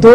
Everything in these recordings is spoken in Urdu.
2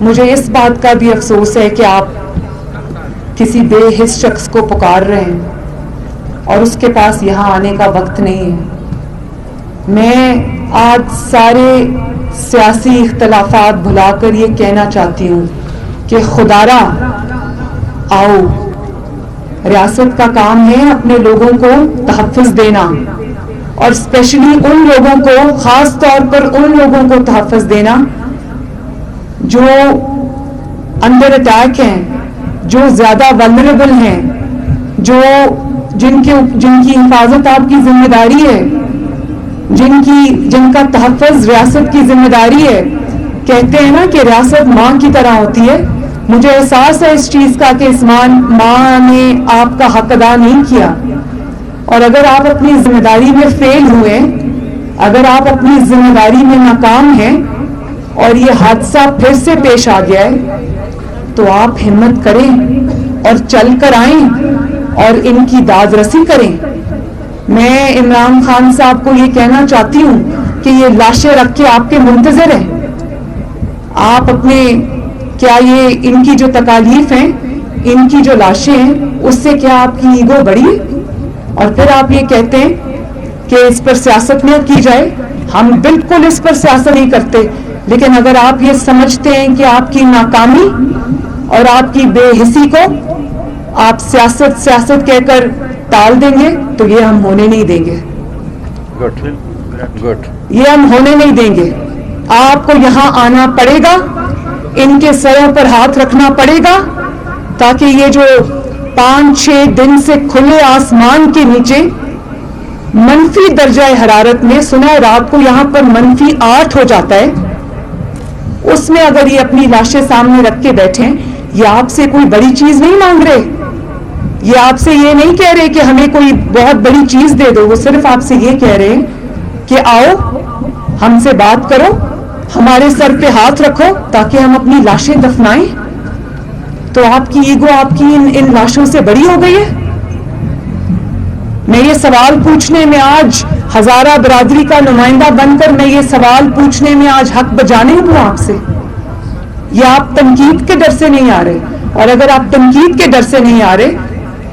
مجھے اس بات کا بھی افسوس ہے کہ آپ کسی بے حس شخص کو پکار رہے ہیں اور اس کے پاس یہاں آنے کا وقت نہیں ہے. میں آج سارے سیاسی اختلافات بھلا کر یہ کہنا چاہتی ہوں کہ خدارا آؤ. ریاست کا کام ہے اپنے لوگوں کو تحفظ دینا، اور اسپیشلی ان لوگوں کو، خاص طور پر ان لوگوں کو تحفظ دینا جو انڈر اٹیک ہیں، جو زیادہ ولنریبل ہیں، جن کی حفاظت آپ کی ذمہ داری ہے، جن کا تحفظ ریاست کی ذمہ داری ہے. کہتے ہیں نا کہ ریاست ماں کی طرح ہوتی ہے. مجھے احساس ہے اس چیز کا کہ اس ماں نے آپ کا حق ادا نہیں کیا، اور اگر آپ اپنی ذمہ داری میں فیل ہوئے، اگر آپ اپنی ذمہ داری میں ناکام ہیں اور یہ حادثہ پھر سے پیش آ گیا ہے، تو آپ ہمت کریں اور چل کر آئیں اور ان کی داد رسی کریں. میں عمران خان صاحب کو یہ کہنا چاہتی ہوں کہ یہ لاشیں رکھ کے آپ کے منتظر ہیں. آپ اپنے کیا یہ ان کی جو تکالیف ہیں، ان کی جو لاشیں ہیں، اس سے کیا آپ کی ایگو بڑی ہے؟ اور پھر آپ یہ کہتے ہیں کہ اس پر سیاست نہ کی جائے. ہم بالکل اس پر سیاست نہیں کرتے، لیکن اگر آپ یہ سمجھتے ہیں کہ آپ کی ناکامی اور آپ کی بے حسی کو آپ سیاست کہہ کر ٹال دیں گے تو یہ ہم ہونے نہیں دیں گے. گڈ. یہ ہم ہونے نہیں دیں گے. آپ کو یہاں آنا پڑے گا، ان کے سروں پر ہاتھ رکھنا پڑے گا، تاکہ یہ جو 5-6 دن سے کھلے آسمان کے نیچے منفی درجہ حرارت میں، سنا ہے رات کو یہاں پر -8 ہو جاتا ہے، اس میں اگر یہ اپنی لاشیں سامنے رکھ کے بیٹھیں، یہ آپ سے کوئی بڑی چیز نہیں مانگ رہے. یہ آپ سے یہ نہیں کہہ رہے کہ ہمیں کوئی بہت بڑی چیز دے دو. وہ صرف آپ سے یہ کہہ رہے ہیں کہ آؤ ہم سے بات کرو، ہمارے سر پہ ہاتھ رکھو تاکہ ہم اپنی لاشیں دفنائیں. تو آپ کی ایگو آپ کی ان لاشوں سے بڑی ہو گئی ہے. میں یہ سوال پوچھنے میں آج ہزارہ برادری کا نمائندہ بن کر میں یہ سوال پوچھنے میں آج حق بجانے ہوں آپ سے. یہ آپ تنقید کے ڈر سے نہیں آ رہے، اور اگر آپ تنقید کے ڈر سے نہیں آ رہے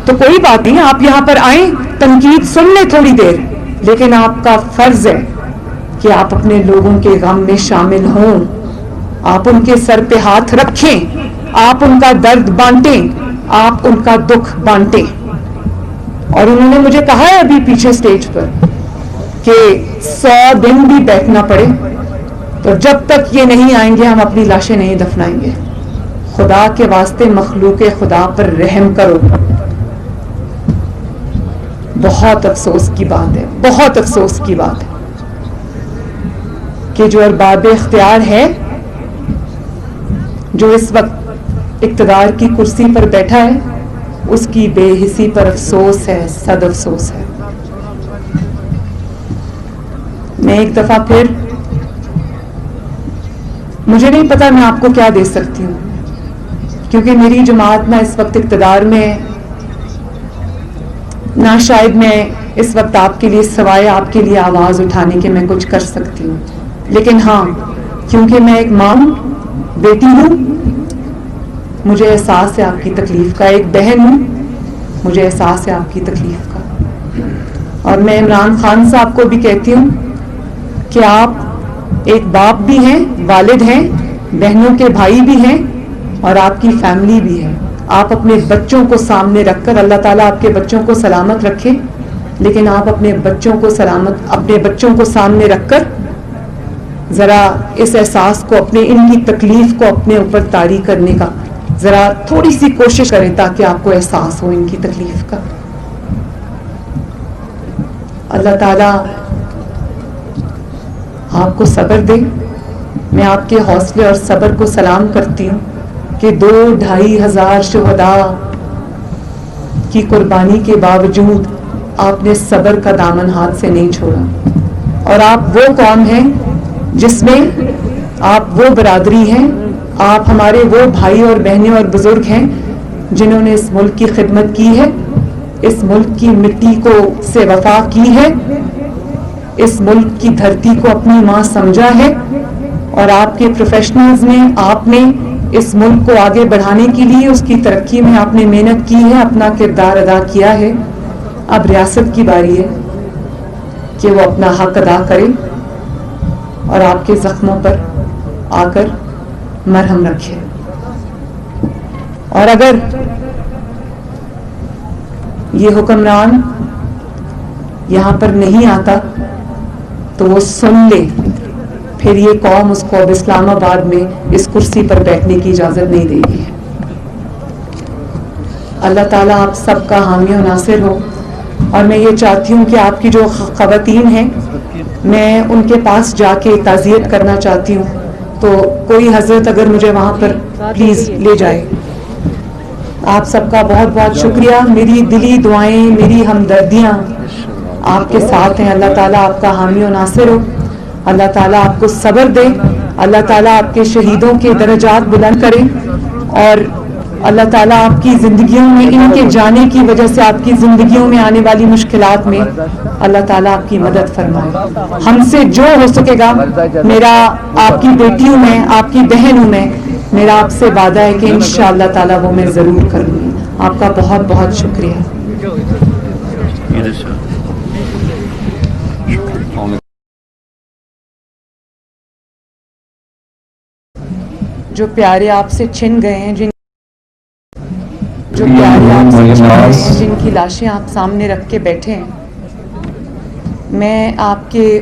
تو کوئی بات نہیں، آپ یہاں پر آئیں، تنقید سن لیں تھوڑی دیر، لیکن آپ کا فرض ہے کہ آپ اپنے لوگوں کے غم میں شامل ہوں، آپ ان کے سر پہ ہاتھ رکھیں، آپ ان کا درد بانٹیں، آپ ان کا دکھ بانٹیں. اور انہوں نے مجھے کہا ہے ابھی پیچھے سٹیج پر کہ 100 دن بھی بیٹھنا پڑے تو جب تک یہ نہیں آئیں گے ہم اپنی لاشیں نہیں دفنائیں گے. خدا کے واسطے مخلوق خدا پر رحم کرو. بہت افسوس کی بات ہے، بہت افسوس کی بات ہے کہ جو ارباب اختیار ہے، جو اس وقت اقتدار کی کرسی پر بیٹھا ہے، اس کی بے حسی پر افسوس ہے، صد افسوس ہے. میں ایک دفعہ پھر، مجھے نہیں پتا میں آپ کو کیا دے سکتی ہوں، کیونکہ میری جماعت نہ اس وقت اقتدار میں، نہ شاید میں اس وقت آپ کے لیے سوائے آپ کے لیے آواز اٹھانے کے میں کچھ کر سکتی ہوں. لیکن ہاں، کیونکہ میں ایک ماں ہوں، بیٹی ہوں، مجھے احساس ہے آپ کی تکلیف کا، ایک بہن ہوں، مجھے احساس ہے آپ کی تکلیف کا. اور میں عمران خان صاحب کو بھی کہتی ہوں کہ آپ ایک باپ بھی ہیں، والد ہیں، بہنوں کے بھائی بھی ہیں، اور آپ کی فیملی بھی ہے. آپ اپنے بچوں کو سامنے رکھ کر، اللہ تعالیٰ آپ کے بچوں کو سلامت رکھے، لیکن آپ اپنے بچوں کو سامنے رکھ کر ذرا اس احساس کو، ان کی تکلیف کو اپنے اوپر طاری کرنے کا ذرا تھوڑی سی کوشش کریں، تاکہ آپ کو احساس ہو ان کی تکلیف کا. اللہ تعالیٰ آپ کو صبر دے. میں آپ کے حوصلے اور صبر کو سلام کرتی ہوں کہ 2-2.5 ہزار شہداء کی قربانی کے باوجود آپ نے صبر کا دامن ہاتھ سے نہیں چھوڑا. اور آپ وہ قوم ہیں جس میں آپ وہ برادری ہیں، آپ ہمارے وہ بھائی اور بہنیں اور بزرگ ہیں جنہوں نے اس ملک کی خدمت کی ہے، اس ملک کی مٹی سے وفا کی ہے، اس ملک کی دھرتی کو اپنی ماں سمجھا ہے. اور آپ کے پروفیشنلز نے، آپ نے اس ملک کو آگے بڑھانے کے لیے، اس کی ترقی میں آپ نے محنت کی ہے، اپنا کردار ادا کیا ہے. اب ریاست کی باری ہے کہ وہ اپنا حق ادا کرے اور آپ کے زخموں پر آ کر مرہم رکھے. اور اگر یہ حکمران یہاں پر نہیں آتا تو وہ سن لے، پھر یہ قوم اس کو اب اسلام آباد میں اس کرسی پر بیٹھنے کی اجازت نہیں دے گی. اللہ تعالیٰ آپ سب کا حامی و ناصر ہو. اور میں یہ چاہتی ہوں کہ آپ کی جو خواتین ہیں، میں ان کے پاس جا کے تعزیت کرنا چاہتی ہوں، تو کوئی حضرت اگر مجھے وہاں پر پلیز لے جائے. آپ سب کا بہت بہت شکریہ. میری دلی دعائیں، میری ہمدردیاں آپ کے ساتھ ہیں. اللہ تعالیٰ آپ کا حامی و ناصر ہو. اللہ تعالیٰ آپ کو صبر دے. اللہ تعالیٰ آپ کے شہیدوں کے درجات بلند کرے. اور اللہ تعالیٰ آپ کی زندگیوں میں، ان کے جانے کی وجہ سے آپ کی زندگیوں میں آنے والی مشکلات میں اللہ تعالیٰ آپ کی مدد فرمائے. ہم سے جو ہو سکے گا، میرا آپ کی بیٹی ہوں میں، آپ کی بہن ہوں میں، میرا آپ سے وعدہ ہے کہ انشاءاللہ تعالیٰ وہ میں ضرور کروں گی. آپ کا بہت بہت شکریہ. جو پیارے آپ سے چھن گئے ہیں، جو پیارے آپ سے چھن گئے ہیں، جن کی لاشیں آپ سامنے رکھ کے بیٹھے ہیں، میں آپ کے